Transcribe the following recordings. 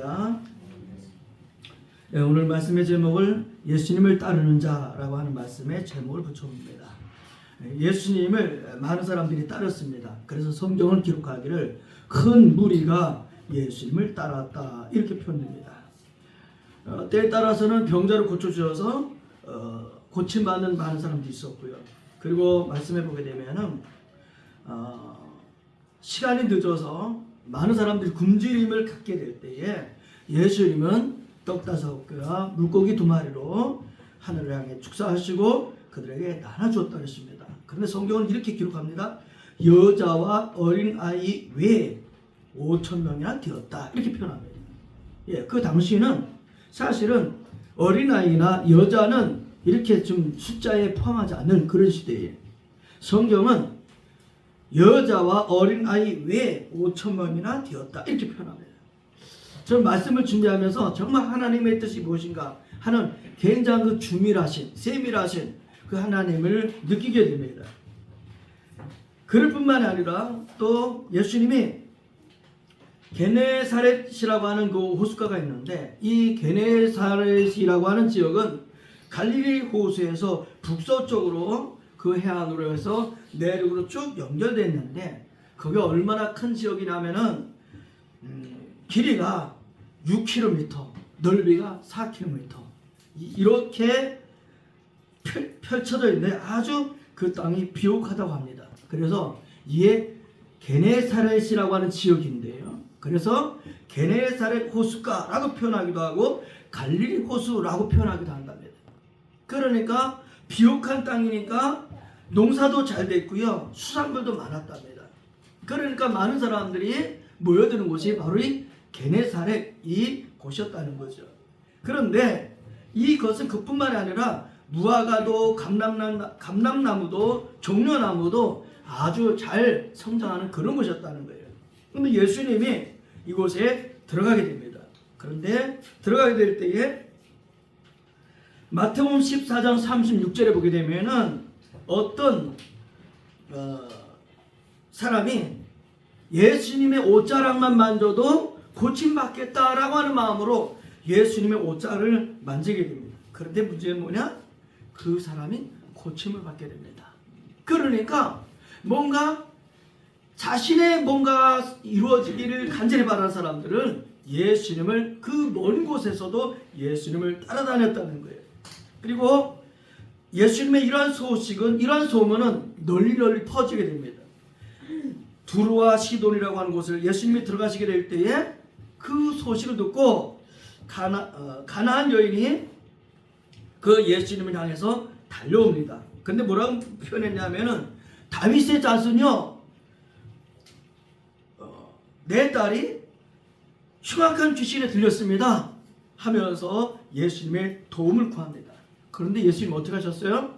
할렐루야. 네, 오늘 말씀의 제목을 예수님을 따르는 자라고 하는 말씀의 제목을 붙여봅니다. 예수님을 많은 사람들이 따랐습니다. 그래서 성경을 기록하기를 큰 무리가 예수님을 따랐다 이렇게 표현됩니다. 때에 따라서는 병자를 고쳐주셔서 고침받는 많은 사람도 있었고요. 그리고 말씀해 보게 되면은 시간이 늦어서 많은 사람들이 굶주림을 갖게 될 때에 예수님은 떡 5개와 물고기 2마리로 하늘을 향해 축사하시고 그들에게 나눠주었다 그랬습니다. 그런데 성경은 이렇게 기록합니다. 여자와 어린아이 외에 5,000명이나 되었다 이렇게 표현합니다. 그 당시는 사실은 어린아이나 여자는 이렇게 좀 숫자에 포함하지 않는 그런 시대에 성경은 여자와 어린아이 외에 5,000명이나 되었다 이렇게 표현합니다. 저는 말씀을 준비하면서 정말 하나님의 뜻이 무엇인가 하는 굉장히 그 주밀하신 세밀하신 그 하나님을 느끼게 됩니다. 그럴 뿐만 아니라 또 예수님이 게네사렛이라고 하는 그 호숫가가 있는데 이 게네사렛이라고 하는 지역은 갈릴리 호수에서 북서쪽으로 그 해안으로 해서 내륙으로 쭉 연결되어 있는데 그게 얼마나 큰 지역이냐면은 길이가 6km, 넓이가 4km 이렇게 펼쳐져 있는데 아주 그 땅이 비옥하다고 합니다. 그래서 이게 게네사렛이라고 하는 지역인데요. 그래서 게네사렛 호숫가라고 표현하기도 하고 갈릴리 호수라고 표현하기도 한답니다. 그러니까 비옥한 땅이니까 농사도 잘 됐고요. 수산물도 많았답니다. 그러니까 많은 사람들이 모여드는 곳이 바로 이 게네사렛 이 곳이었다는 거죠. 그런데 이것은 그뿐만이 아니라 무화과도 감람나무도 종려나무도 아주 잘 성장하는 그런 곳이었다는 거예요. 그런데 예수님이 이곳에 들어가게 됩니다. 그런데 들어가게 될 때에 마태복음 14장 36절에 보게 되면은 어떤 사람이 예수님의 옷자락만 만져도 고침받겠다라고 하는 마음으로 예수님의 옷자락을 만지게 됩니다. 그런데 문제는 뭐냐? 그 사람이 고침을 받게 됩니다. 그러니까 뭔가 자신의 뭔가 이루어지기를 간절히 바라는 사람들은 예수님을 그 먼 곳에서도 예수님을 따라다녔다는 거예요. 그리고 예수님의 이러한 소식은 이러한 소문은 널리 퍼지게 됩니다. 두로와 시돈이라고 하는 곳을 예수님이 들어가시게 될 때에 그 소식을 듣고 가나안 여인이 그 예수님을 향해서 달려옵니다. 근데 뭐라고 표현했냐면은 다윗의 자손이요 내 딸이 흉악한 귀신에 들렸습니다 하면서 예수님의 도움을 구합니다. 그런데 예수님 어떻게 하셨어요?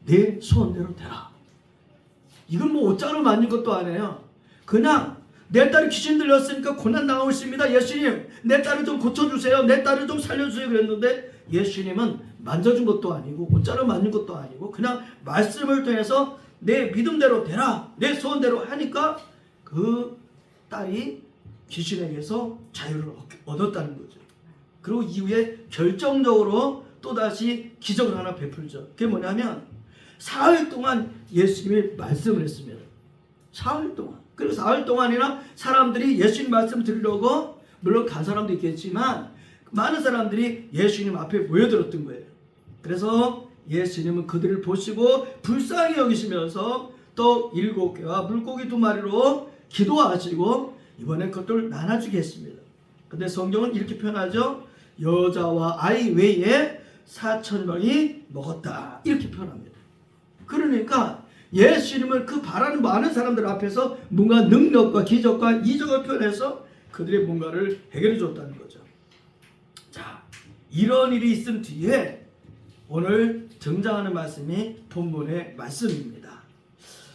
내 소원대로 되라. 이건 뭐 옷장을 만진 것도 아니에요. 그냥 내 딸이 귀신 들렸으니까 고난당하고 있습니다. 예수님 내 딸을 좀 고쳐주세요. 내 딸을 좀 살려주세요 그랬는데 예수님은 만져준 것도 아니고 옷장을 만진 것도 아니고 그냥 말씀을 통해서 내 믿음대로 되라. 내 소원대로 하니까 그 딸이 귀신에게서 자유를 얻었다는 거죠. 그리고 이후에 결정적으로 또다시 기적을 하나 베풀죠. 그게 뭐냐면 사흘 동안 예수님이 말씀을 했습니다. 사흘 동안. 그리고 사흘 동안이나 사람들이 예수님 말씀 들으려고 물론 간 사람도 있겠지만 많은 사람들이 예수님 앞에 모여들었던 거예요. 그래서 예수님은 그들을 보시고 불쌍히 여기시면서 또 7개와 물고기 2마리로 기도하시고 이번엔 그것들을 나눠주겠습니다. 근데 성경은 이렇게 표현하죠. 여자와 아이 외에 4,000명이 먹었다 이렇게 표현합니다. 그러니까 예수님을 그 바라는 많은 사람들 앞에서 뭔가 능력과 기적과 이적을 표현해서 그들의 뭔가를 해결해 줬다는 거죠. 자, 이런 일이 있은 뒤에 오늘 등장하는 말씀이 본문의 말씀입니다.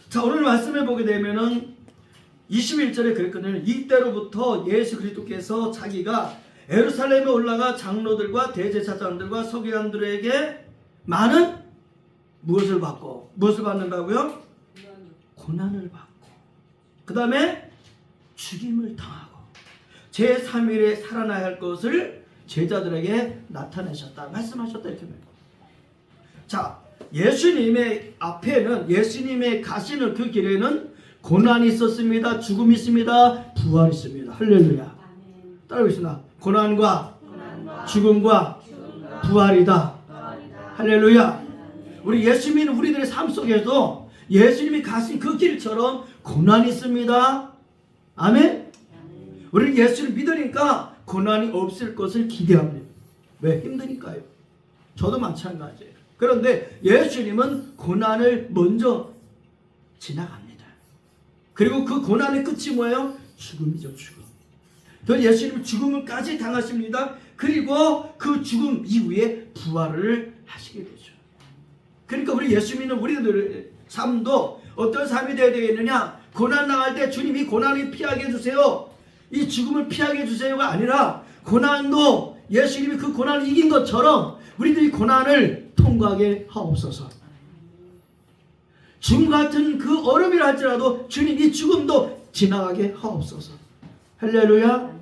자, 오늘 말씀을 보게 되면은 21절에 그랬거든요. 이때로부터 예수 그리스도께서 자기가 예루살렘에 올라가 장로들과 대제사장들과 서기관들에게 많은 무엇을 받고 무엇을 받는다고요? 고난을 받고 그 다음에 죽임을 당하고 제3일에 살아나야 할 것을 제자들에게 나타내셨다, 말씀하셨다, 이렇게 말합니다. 자, 예수님의 앞에는, 예수님의 가시는 그 길에는 고난이 있었습니다. 죽음이 있습니다. 부활이 있습니다. 할렐루야. 따라오겠습니다. 고난과 죽음과 부활이다. 할렐루야. 우리 예수 믿는 우리들의 삶 속에도 예수님이 가신 그 길처럼 고난이 있습니다. 아멘. 우리는 예수를 믿으니까 고난이 없을 것을 기대합니다. 왜? 힘드니까요. 저도 마찬가지예요. 그런데 예수님은 고난을 먼저 지나갑니다. 그리고 그 고난의 끝이 뭐예요? 죽음이죠. 죽음. 또 예수님은 죽음을까지 당하십니다. 그리고 그 죽음 이후에 부활을 하시게 되죠. 그러니까 우리 예수 믿는 우리들의 삶도 어떤 삶이 되어야 되겠느냐? 고난 당할 때 주님이 고난을 피하게 해주세요, 이 죽음을 피하게 해주세요가 아니라, 고난도 예수님이 그 고난을 이긴 것처럼 우리들이 고난을 통과하게 하옵소서. 죽음 같은 그 얼음이라 할지라도 주님이 죽음도 지나가게 하옵소서. 할렐루야.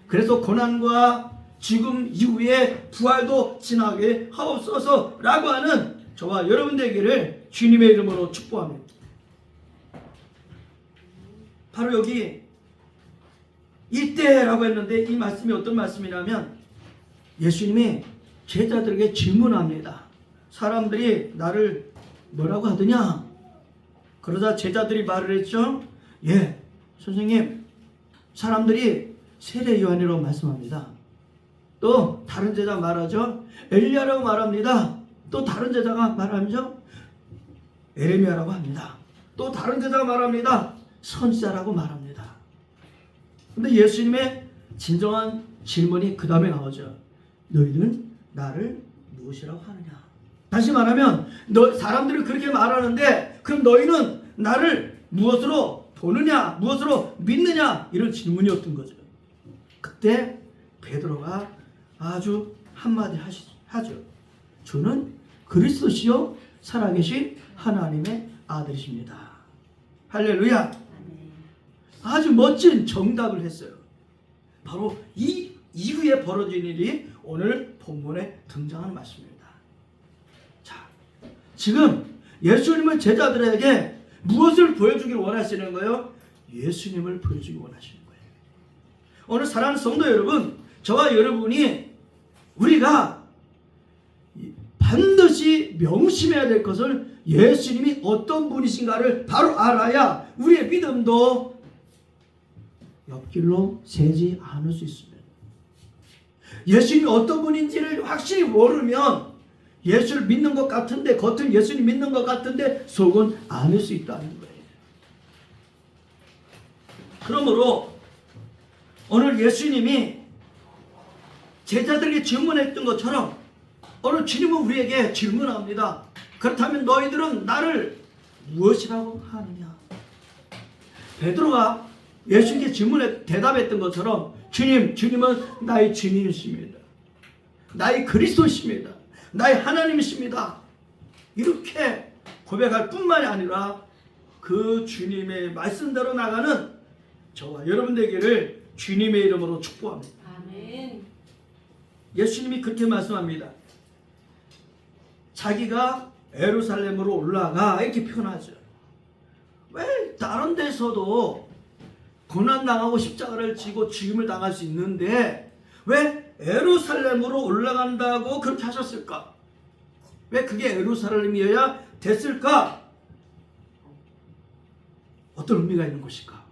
그래서 고난과 죽음 이후에 부활도 지나게 하옵소서 라고 하는 저와 여러분 되기를 주님의 이름으로 축복합니다. 바로 여기 이때라고 했는데, 이 말씀이 어떤 말씀이냐면 예수님이 제자들에게 질문합니다. 사람들이 나를 뭐라고 하더냐? 그러자 제자들이 말을 했죠. 예, 선생님, 사람들이 세례 요한이라고 말씀합니다. 또 다른 제자 말하죠. 엘리야라고 말합니다. 또 다른 제자가 말하죠. 에레미야라고 합니다. 또 다른 제자가 말합니다. 선지자라고 말합니다. 근데 예수님의 진정한 질문이 그 다음에 나오죠. 너희들은 나를 무엇이라고 하느냐? 다시 말하면 사람들은 그렇게 말하는데 그럼 너희는 나를 무엇으로 보느냐? 무엇으로 믿느냐? 이런 질문이었던 거죠. 그때 베드로가 아주 한마디 하죠. 저는 그리스도시요 살아계신 하나님의 아들이십니다. 할렐루야. 아주 멋진 정답을 했어요. 바로 이 이후에 벌어진 일이 오늘 본문에 등장하는 말씀입니다. 자, 지금 예수님은 제자들에게 무엇을 보여주길 원하시는 거예요? 예수님을 보여주길 원하시는 거예요. 오늘 사랑하는 성도 여러분, 저와 여러분이 우리가 반드시 명심해야 될 것을, 예수님이 어떤 분이신가를 바로 알아야 우리의 믿음도 옆길로 새지 않을 수 있습니다. 예수님이 어떤 분인지를 확실히 모르면 예수를 믿는 것 같은데, 겉은 예수님 믿는 것 같은데 속은 아닐 수 있다는 거예요. 그러므로 오늘 예수님이 제자들에게 질문했던 것처럼 오늘 주님은 우리에게 질문합니다. 그렇다면 너희들은 나를 무엇이라고 하느냐? 베드로가 예수님께 질문에 대답했던 것처럼 주님은 나의 주님이십니다. 나의 그리스도십니다. 나의 하나님이십니다. 이렇게 고백할 뿐만이 아니라 그 주님의 말씀대로 나가는 저와 여러분 되기를 주님의 이름으로 축복합니다. 아멘. 예수님이 그렇게 말씀합니다. 자기가 예루살렘으로 올라가 이렇게 표현하죠. 왜 다른 데서도 고난당하고 십자가를 지고 죽임을 당할 수 있는데 왜 예루살렘으로 올라간다고 그렇게 하셨을까? 왜 그게 예루살렘이어야 됐을까? 어떤 의미가 있는 것일까?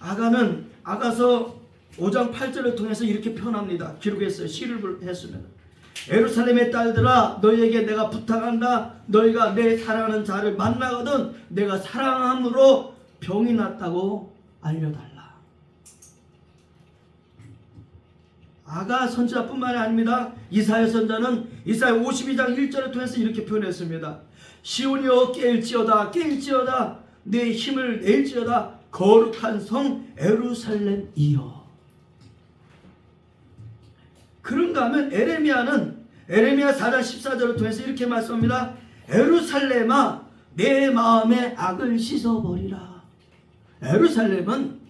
아가는 아가서 5장 8절을 통해서 이렇게 표현합니다. 기록했어요. 시를 했습니다. 예루살렘의 딸들아, 너희에게 내가 부탁한다. 너희가 내 사랑하는 자를 만나거든 내가 사랑함으로 병이 났다고 알려달라. 아가 선지자뿐만이 아닙니다. 이사야 선자는 이사야 52장 1절을 통해서 이렇게 표현했습니다. 시온이여 깨일지어다, 깨일지어다, 내 힘을 낼지어다, 거룩한 성 예루살렘이여. 그런가 하면 에레미야는 에레미야 4장 14절을 통해서 이렇게 말씀합니다. 예루살렘아, 내 마음의 악을 씻어버리라. 예루살렘은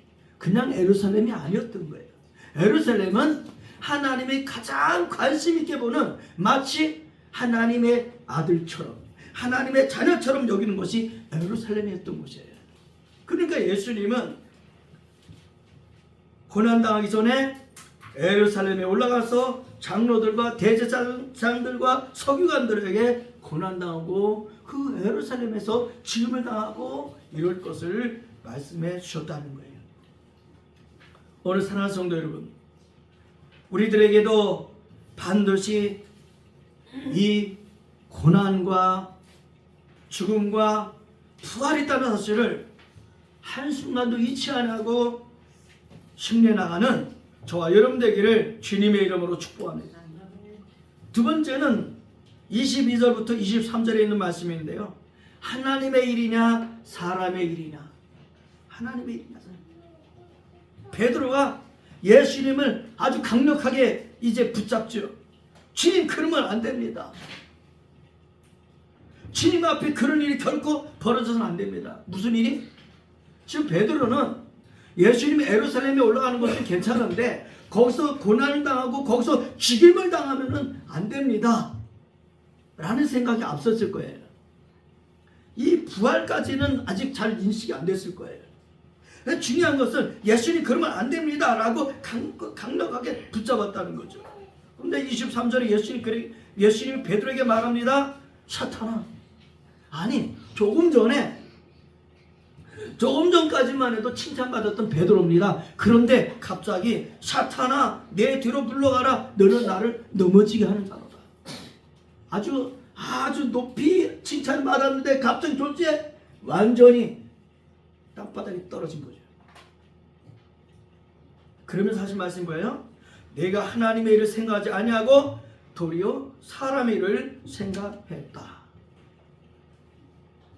그냥 예루살렘이 아니었던 거예요. 예루살렘은 하나님이 가장 관심 있게 보는 마치 하나님의 아들처럼 하나님의 자녀처럼 여기는 것이 예루살렘이었던 곳이에요. 그러니까 예수님은 고난당하기 전에 예루살렘에 올라가서 장로들과 대제사장들과 서기관들에게 고난당하고 그 예루살렘에서 죽임을 당하고 이럴 것을 말씀해 주셨다는 거예요. 오늘 사랑하는 성도 여러분, 우리들에게도 반드시 이 고난과 죽음과 부활이 있다는 사실을 한순간도 잊지 않고 승리해 나가는 저와 여러분 되기를 주님의 이름으로 축복합니다. 두 번째는 22절부터 23절에 있는 말씀인데요. 하나님의 일이냐 사람의 일이냐. 하나님의 일이냐. 베드로가 예수님을 아주 강력하게 이제 붙잡죠. 주님 그러면 안 됩니다. 주님 앞에 그런 일이 결코 벌어져서는 안 됩니다. 무슨 일이? 지금 베드로는 예수님이 예루살렘에 올라가는 것은 괜찮은데 거기서 고난을 당하고 거기서 죽임을 당하면 안 됩니다 라는 생각이 앞섰을 거예요. 이 부활까지는 아직 잘 인식이 안 됐을 거예요. 중요한 것은 예수님 그러면 안 됩니다 라고 강력하게 붙잡았다는 거죠. 그런데 23절에 예수님이 베드로에게 말합니다. 사탄아, 아니 조금 전까지만 해도 칭찬받았던 베드로입니다. 그런데 갑자기 사탄아 내 뒤로 물러가라, 너는 나를 넘어지게 하는 자로다. 아주 높이 칭찬받았는데 갑자기 졸지에 완전히 땅바닥에 떨어진 거죠. 그러면서 하신 말씀이 뭐예요? 내가 하나님의 일을 생각하지 아니하고 도리어 사람의 일을 생각했다.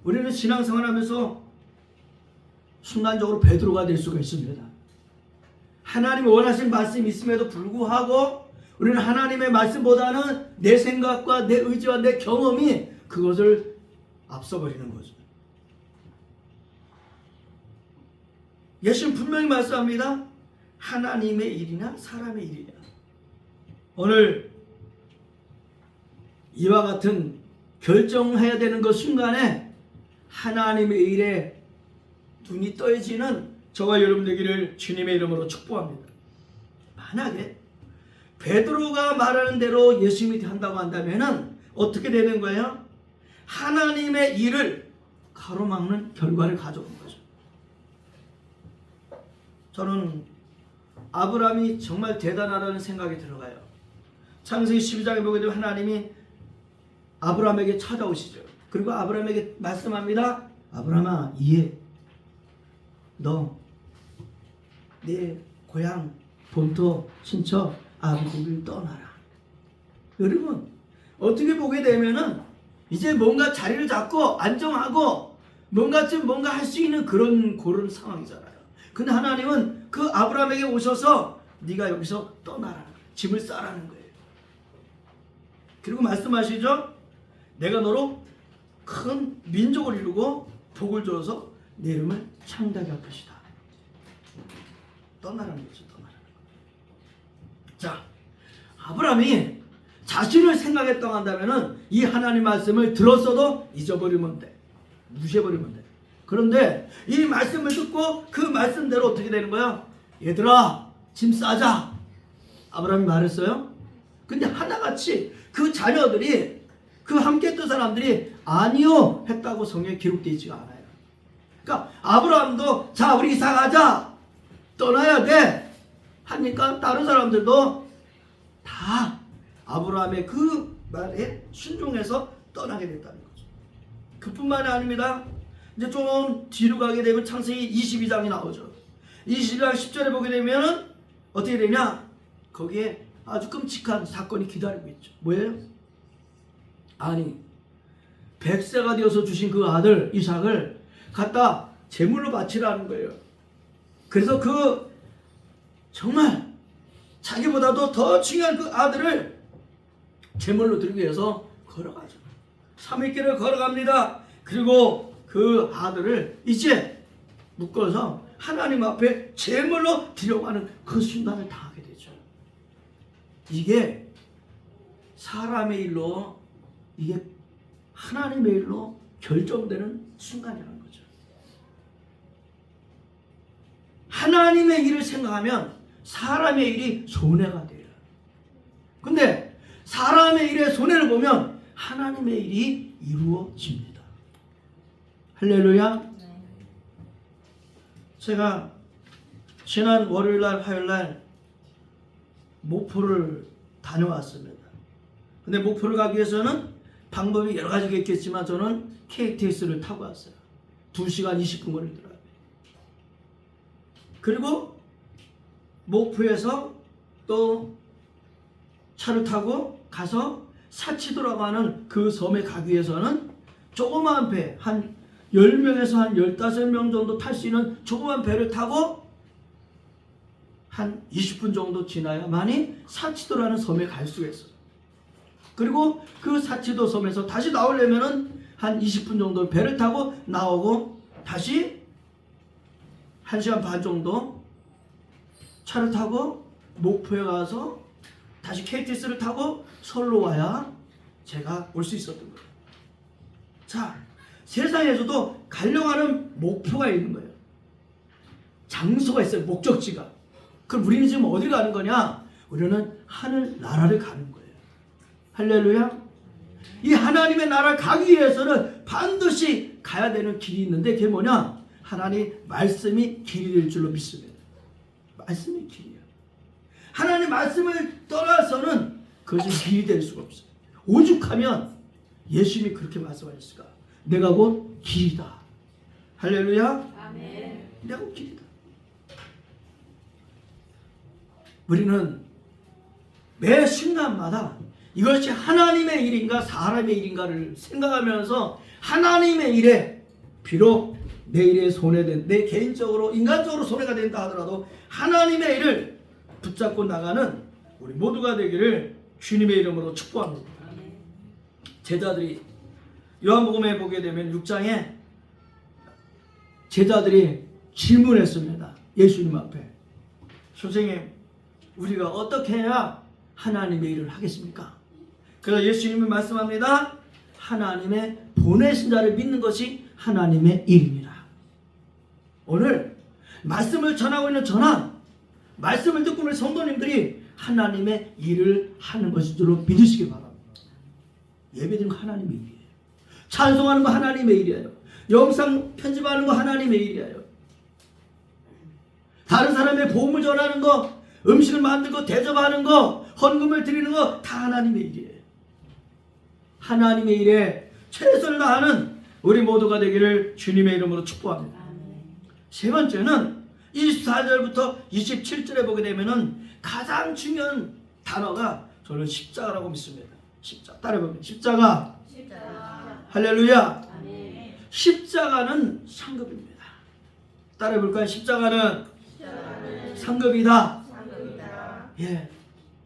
우리는 신앙생활하면서 순간적으로 베드로가 될 수가 있습니다. 하나님이 원하신 말씀이 있음에도 불구하고 우리는 하나님의 말씀보다는 내 생각과 내 의지와 내 경험이 그것을 앞서버리는 거죠. 예수님 분명히 말씀합니다. 하나님의 일이냐 사람의 일이냐. 오늘 이와 같은 결정해야 되는 그 순간에 하나님의 일에 눈이 떠지는 저와 여러분 되기를 주님의 이름으로 축복합니다. 만약에 베드로가 말하는 대로 예수님이 한다고 한다면 어떻게 되는 거예요? 하나님의 일을 가로막는 결과를 가져오는 거죠. 저는 아브라함이 정말 대단하다는 생각이 들어가요. 창세기 12장에 보게 되면 하나님이 아브라함에게 찾아오시죠. 그리고 아브라함에게 말씀합니다. 아브라함아, 너 내 고향 본토 친척 아비국을 떠나라. 여러분 어떻게 보게 되면은 이제 뭔가 자리를 잡고 안정하고 뭔가 할 수 있는 그런 상황이잖아요. 근데 하나님은 그 아브라함에게 오셔서 네가 여기서 떠나라, 짐을 싸라는 거예요. 그리고 말씀하시죠. 내가 너로 큰 민족을 이루고 복을 줘서 내 이름을 창대하게 할 것이다. 떠나라는 거죠. 자, 아브라함이 자신을 생각했다고 한다면은 이 하나님 말씀을 들었어도 잊어버리면 돼. 무시해버리면 돼. 그런데 이 말씀을 듣고 그 말씀대로 어떻게 되는 거야? 얘들아, 짐 싸자. 아브라함이 말했어요. 근데 하나같이 그 자녀들이, 그 함께 했던 사람들이 아니요 했다고 성경에 기록되어 있지가 않아요. 그러니까 아브라함도 자 우리 이사 가자, 떠나야 돼 하니까 다른 사람들도 다 아브라함의 그 말에 순종해서 떠나게 됐다는 거죠. 그뿐만이 아닙니다. 이제 좀 뒤로 가게 되면 창세기 22장이 나오죠. 22장 10절에 보게 되면 어떻게 되냐? 거기에 아주 끔찍한 사건이 기다리고 있죠. 뭐예요? 아니 100세가 되어서 주신 그 아들 이삭을 갖다 제물로 바치라는 거예요. 그래서 그 정말 자기보다도 더 중요한 그 아들을 제물로 드리기 위해서 걸어가죠. 3일길을 걸어갑니다. 그리고 그 아들을 이제 묶어서 하나님 앞에 제물로 드려가는 그 순간을 당하게 되죠. 이게 사람의 일로, 이게 하나님의 일로 결정되는 순간이라는 거죠. 하나님의 일을 생각하면 사람의 일이 손해가 돼요. 근데 사람의 일에 손해를 보면 하나님의 일이 이루어집니다. 할렐루야. 제가 지난 월요일날 화요일날 목포를 다녀왔습니다. 근데 목포를 가기 위해서는 방법이 여러 가지가 있겠지만 저는 KTX를 타고 왔어요. 2시간 20분 걸리더라고요. 그리고 목포에서 또 차를 타고 가서 사치도라고 하는 그 섬에 가기 위해서는 조그마한 배, 한 10명에서 한 15명 정도 탈 수 있는 조그마한 배를 타고 한 20분 정도 지나야만이 사치도라는 섬에 갈 수가 있어요. 그리고 그 사치도 섬에서 다시 나오려면은 한 20분 정도 배를 타고 나오고 다시 1시간 반 정도 차를 타고 목포에 가서 다시 KTX를 타고 서울로 와야 제가 올 수 있었던 거예요. 자, 세상에서도 가려고 하는 목표가 있는 거예요. 장소가 있어요. 목적지가. 그럼 우리는 지금 어디 가는 거냐? 우리는 하늘 나라를 가는 거예요. 할렐루야. 이 하나님의 나라를 가기 위해서는 반드시 가야 되는 길이 있는데 그게 뭐냐? 하나님 말씀이 길이 될 줄로 믿습니다. 말씀이 길이에요. 하나님 말씀을 떠나서는 그것이 길이 될 수가 없어요. 오죽하면 예수님이 그렇게 말씀하셨을까? 내가 곧 길이다. 할렐루야. 아멘. 내가 곧 길이다. 우리는 매 순간마다 이것이 하나님의 일인가 사람의 일인가를 생각하면서 하나님의 일에 비록 내 일에 손해된, 내 개인적으로 인간적으로 손해가 된다 하더라도 하나님의 일을 붙잡고 나가는 우리 모두가 되기를 주님의 이름으로 축복합니다. 제자들이 요한복음에 보게 되면 6장에 제자들이 질문했습니다. 예수님 앞에. 선생님, 우리가 어떻게 해야 하나님의 일을 하겠습니까? 그래서 예수님이 말씀합니다. 하나님의 보내신 자를 믿는 것이 하나님의 일입니다. 오늘 말씀을 전하고 있는 저는 말씀을 듣고 있는 성도님들이 하나님의 일을 하는 것인 줄로 믿으시기 바랍니다. 예배드리는 거 하나님의 일이에요. 찬송하는 거 하나님의 일이에요. 영상 편집하는 거 하나님의 일이에요. 다른 사람의 복음을 전하는 거, 음식을 만들고 대접하는 거, 헌금을 드리는 거 다 하나님의 일이에요. 하나님의 일에 최선을 다하는 우리 모두가 되기를 주님의 이름으로 축복합니다. 세 번째는 24절부터 27절에 보게 되면은 가장 중요한 단어가 저는 십자가라고 믿습니다. 십자가. 따라해보면 십자가. 할렐루야. 아멘. 십자가는 상급입니다. 따라해볼까요? 십자가는 상급이다. 예.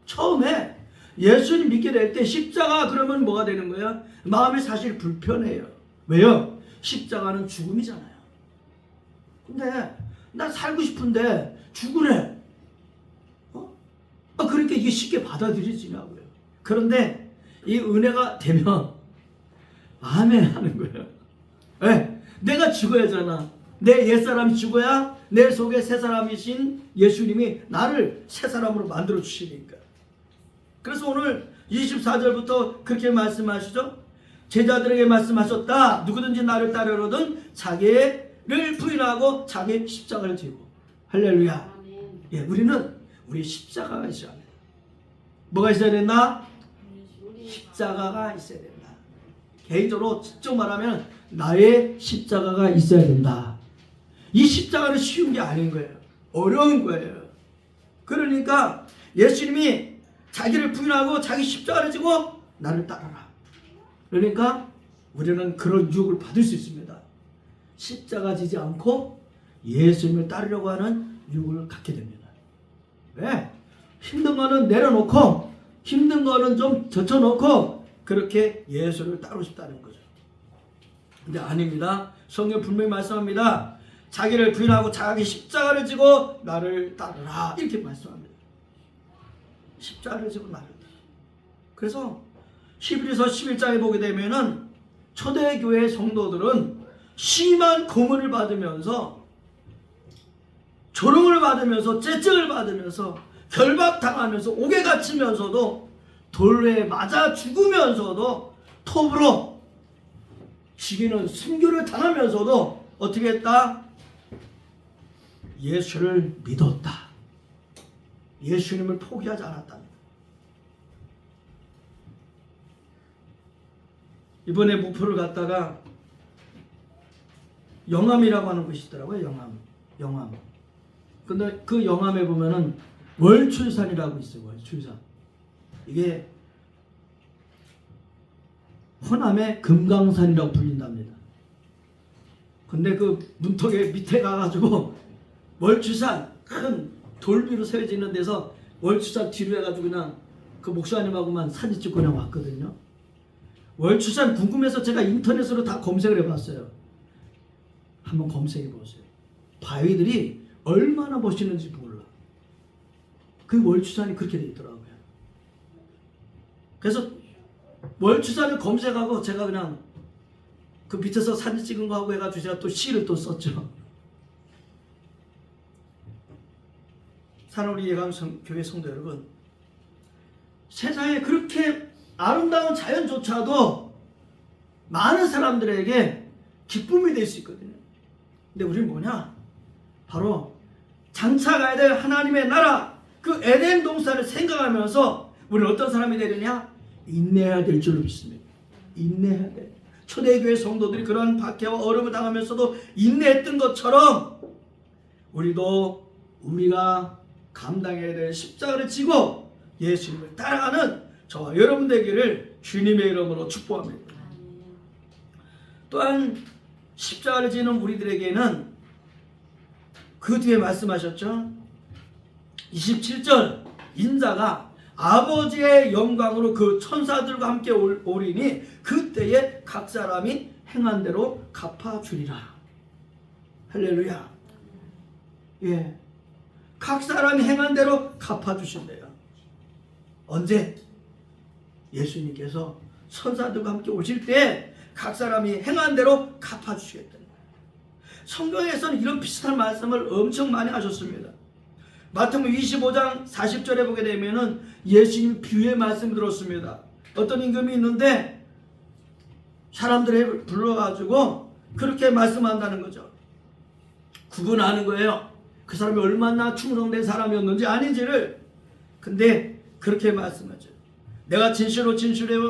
처음에 예수님 믿게 될 때 십자가 그러면 뭐가 되는 거예요? 마음이 사실 불편해요. 왜요? 십자가는 죽음이잖아요. 근데 나 살고 싶은데 죽으래. 그러니까 이게 쉽게 받아들여지냐고요. 그런데 이 은혜가 되면 아멘 하는 거예요. 네, 내가 죽어야잖아. 내 옛사람이 죽어야 내 속에 새 사람이신 예수님이 나를 새 사람으로 만들어 주시니까. 그래서 오늘 24절부터 그렇게 말씀하시죠. 제자들에게 말씀하셨다. 누구든지 나를 따르려거든 자기를 부인하고 자기 십자가를 지고. 할렐루야. 예, 우리는 우리 십자가가 있어야 합니다. 뭐가 있어야 된다? 십자가가 있어야 된다. 개인적으로 직접 말하면 나의 십자가가 있어야 된다. 이 십자가는 쉬운 게 아닌 거예요. 어려운 거예요. 그러니까 예수님이 자기를 부인하고 자기 십자가를 지고 나를 따르라. 그러니까 우리는 그런 유혹을 받을 수 있습니다. 십자가 지지 않고 예수님을 따르려고 하는 유혹을 갖게 됩니다. 왜? 힘든 거는 내려놓고 힘든 거는 좀 젖혀놓고 그렇게 예수를 따르고 싶다는 거죠. 근데 아닙니다. 성경 분명히 말씀합니다. 자기를 부인하고 자기 십자가를 지고 나를 따르라 이렇게 말씀합니다. 십자가를 지고 나를. 그래서 히브리서 11장에 보게 되면은 초대교회 성도들은 심한 고문을 받으면서 조롱을 받으면서 째증을 받으면서 결박당하면서 옥에 갇히면서도 돌에 맞아 죽으면서도 톱으로 시기는 순교를 당하면서도 어떻게 했다? 예수를 믿었다. 예수님을 포기하지 않았답니다. 이번에 목포를 갔다가 영암이라고 하는 곳이 있더라고요. 영암. 근데 그 영암에 보면은 월출산이라고 있어요. 월출산. 이게 호남의 금강산이라고 불린답니다. 근데 그 문턱에 밑에 가가지고 월출산 큰 돌비로 세워져 있는 데서 월출산 뒤로 해가지고 그냥 그 목사님하고만 사진 찍고 그냥 왔거든요. 월출산 궁금해서 제가 인터넷으로 다 검색을 해봤어요. 한번 검색해 보세요. 바위들이 얼마나 멋있는지 몰라. 그 월출산이 그렇게 돼 있더라고요. 그래서 월출산을 검색하고 제가 그냥 그 밑에서 사진 찍은 거 하고 해가지고 제가 또 시를 또 썼죠. 사랑하는 예강교회 성도 여러분, 세상에 그렇게 아름다운 자연조차도 많은 사람들에게 기쁨이 될 수 있거든요. 근데 우리는 뭐냐? 바로 장차 가야 될 하나님의 나라, 그 에덴 동산을 생각하면서 우리는 어떤 사람이 되느냐? 인내해야 될 줄로 믿습니다. 인내해야 돼. 초대교회 성도들이 그런 박해와 어려움을 당하면서도 인내했던 것처럼 우리가 감당해야 될 십자가를 지고 예수님을 따라가는 저와 여러분 되기를 주님의 이름으로 축복합니다. 또한 십자가를 지는 우리들에게는 그 뒤에 말씀하셨죠. 27절 인자가 아버지의 영광으로 그 천사들과 함께 오리니 그때에 각 사람이 행한 대로 갚아주리라. 할렐루야. 예, 각 사람이 행한 대로 갚아주신대요. 언제? 예수님께서 천사들과 함께 오실 때 각 사람이 행한 대로 갚아주시겠다. 성경에서는 이런 비슷한 말씀을 엄청 많이 하셨습니다. 마태복음 25장 40절에 보게 되면은 예수님 비유의 말씀 들었습니다. 어떤 임금이 있는데 사람들을 불러가지고 그렇게 말씀한다는 거죠. 구분하는 거예요. 그 사람이 얼마나 충성된 사람이었는지 아닌지를. 근데 그렇게 말씀하죠. 내가 진실로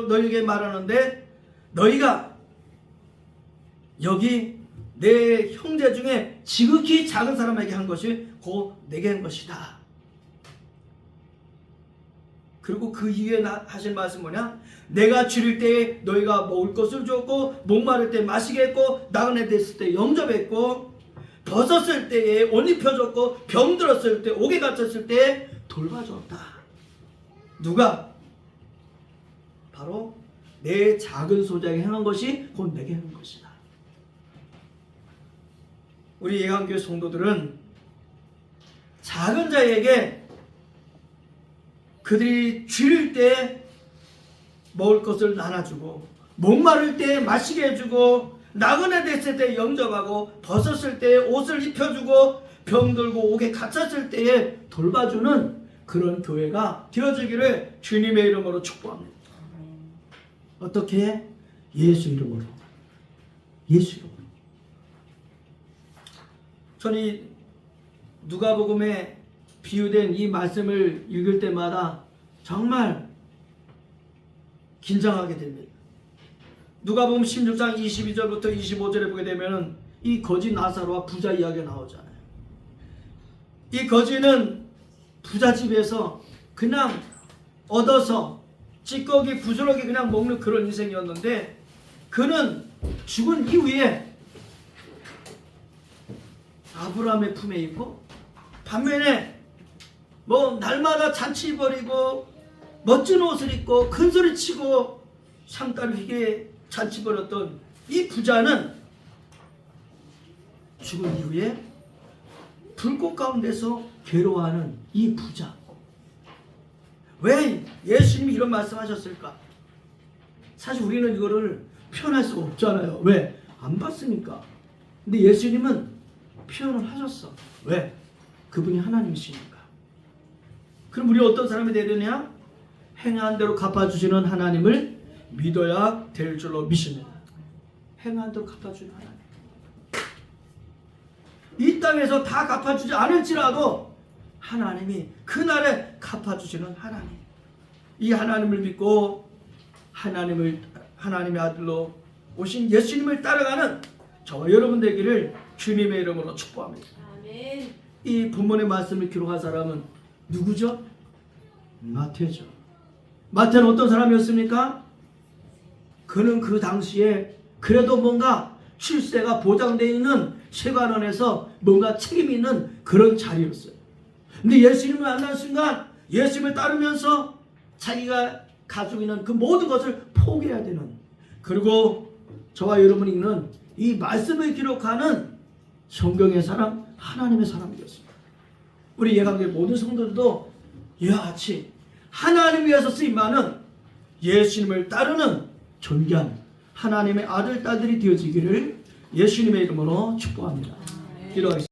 너희에게 말하는데 너희가 여기 내 형제 중에 지극히 작은 사람에게 한 것이 곧 내게 한 것이다. 그리고 그 이후에 하신 말씀 뭐냐? 내가 줄일 때에 너희가 먹을 것을 줬고 목마를 때 마시게 했고 나그네 됐을 때 영접했고 벗었을 때에 옷 입혀줬고 병들었을 때 옥에 갇혔을 때에 돌봐줬다. 누가? 바로 내 작은 소자에게 행한 것이 곧 내게 행한 것이다. 우리 예강교회 성도들은 작은 자에게 그들이 줄일 때 먹을 것을 나눠주고 목마를 때 마시게 해주고 나그네 됐을 때 영접하고 벗었을 때 옷을 입혀주고 병들고 옥에 갇혔을 때에 돌봐주는 그런 교회가 되어주기를 주님의 이름으로 축복합니다. 어떻게? 예수 이름으로. 예수 이름으로. 저는 누가복음에 비유된 이 말씀을 읽을 때마다 정말 긴장하게 됩니다. 누가복음 16장 22절부터 25절에 보게 되면 이 거지 나사로와 부자 이야기가 나오잖아요. 이 거지는 부잣집에서 그냥 얻어서 찌꺼기 부스러기 그냥 먹는 그런 인생이었는데 그는 죽은 이후에 아브라함의 품에 있고 반면에 뭐 날마다 잔치 벌이고 멋진 옷을 입고 큰소리 치고 상따를 휘게 잔치 벌였던 이 부자는 죽은 이후에 불꽃 가운데서 괴로워하는 이 부자. 왜 예수님이 이런 말씀하셨을까? 사실 우리는 이거를 표현할 수가 없잖아요. 왜? 안 봤으니까. 근데 예수님은 표현을 하셨어. 왜? 그분이 하나님이시니까. 그럼 우리 어떤 사람이 되야 되냐? 행한 대로 갚아주시는 하나님을 믿어야 될 줄로 믿습니다. 행한 대로 갚아주는 하나님. 이 땅에서 다 갚아주지 않을지라도 하나님이 그날에 갚아주시는 하나님. 이 하나님을 믿고 하나님의 아들로 오신 예수님을 따라가는 저와 여러분 되기를 주님의 이름으로 축복합니다. 아멘. 이 본문의 말씀을 기록한 사람은 누구죠? 마태죠. 마태는 어떤 사람이었습니까? 그는 그 당시에 그래도 뭔가 출세가 보장되어 있는 세관원에서 뭔가 책임이 있는 그런 자리였어요. 근데 예수님을 만난 순간 예수님을 따르면서 자기가 가지고 있는 그 모든 것을 포기해야 되는, 그리고 저와 여러분이 읽는 이 말씀을 기록하는 성경의 사람, 하나님의 사람이었습니다. 우리 예강교회 모든 성도들도 이와 같이 하나님 위해서 쓰임받는 예수님을 따르는 존귀한 하나님의 아들, 딸들이 되어지기를 예수님의 이름으로 축복합니다. 기도하겠습니다.